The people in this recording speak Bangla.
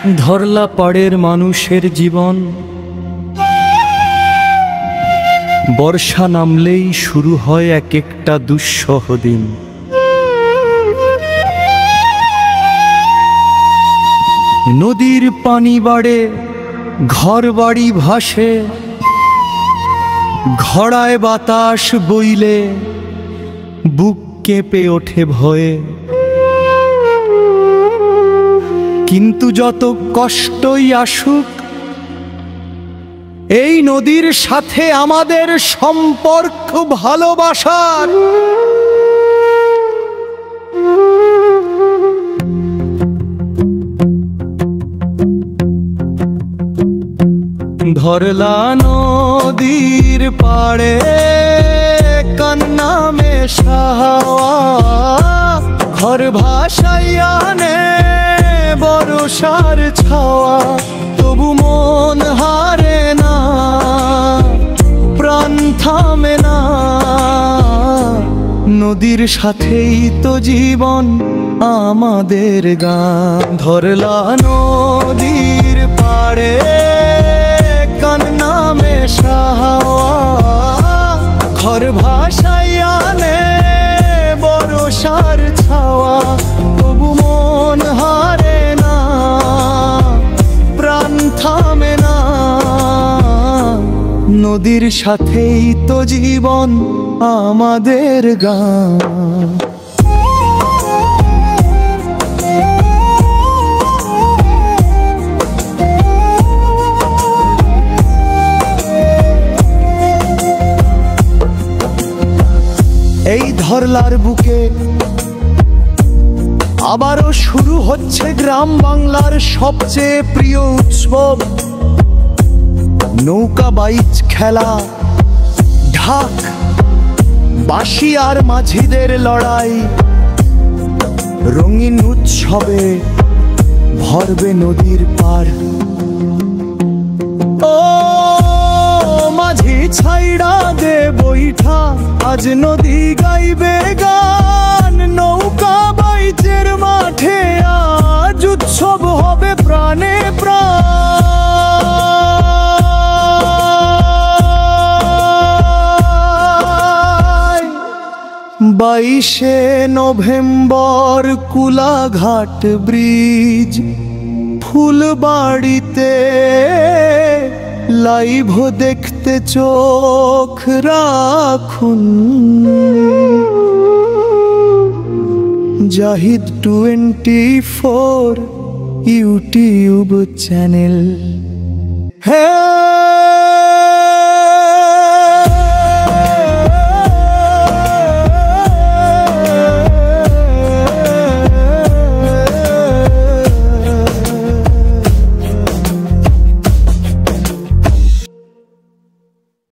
ধরলা পাড়ের মানুষের জীবন বর্ষা নামলেই শুরু হয় এক একটা দুঃসহ দিন। নদীর পানি বাড়ে, ঘর বাড়ি ভাসে, ঘড়ায় বাতাস বইলে বুক কেঁপে ওঠে ভয়ে। কিন্তু যত কষ্টই আসুক, এই নদীর সাথে আমাদের সম্পর্ক ভালোবাসার। ধরলা নদীর পাড়ে কান্না মেশাওয়া, ঘর ভাসাইয়া নে বরষার ছাওয়া। তবু মন হারে না, প্রাণ থামে না, নদীর সাথেই তো জীবন আমাদের গান। ধরলা নদীর পাড়ে কান্না মেশাওয়া, ঘর ভাসাইয়া নে বরষার ছাওয়া। তবু মন হারে না, প্রাণ থামে না, নদীর সাথেই তো জীবন আমাদের গান। এই ধরলার বুকে আবারও শুরু হচ্ছে গ্রাম বাংলার সবচেয়ে প্রিয় উৎসব, নৌকা বাইচ খেলা, ঢাক, বাঁশি আর মাঝিদের লড়াই। রঙিন উৎসবে ভরবে নদীর পার। ও মাঝি ছাইড়া দে বৈঠা, আজ নদী গাইবে গান। নৌকা বাইচের মাঠে আজ উৎসব হবে প্রাণে প্রাণ। 22শে নভেম্বর কুলাঘাট ব্রিজ, ফুলবাড়িতে লাইভ দেখতে চোখ রাখুন। Zahid 24 YouTube channel. হ্যাঁ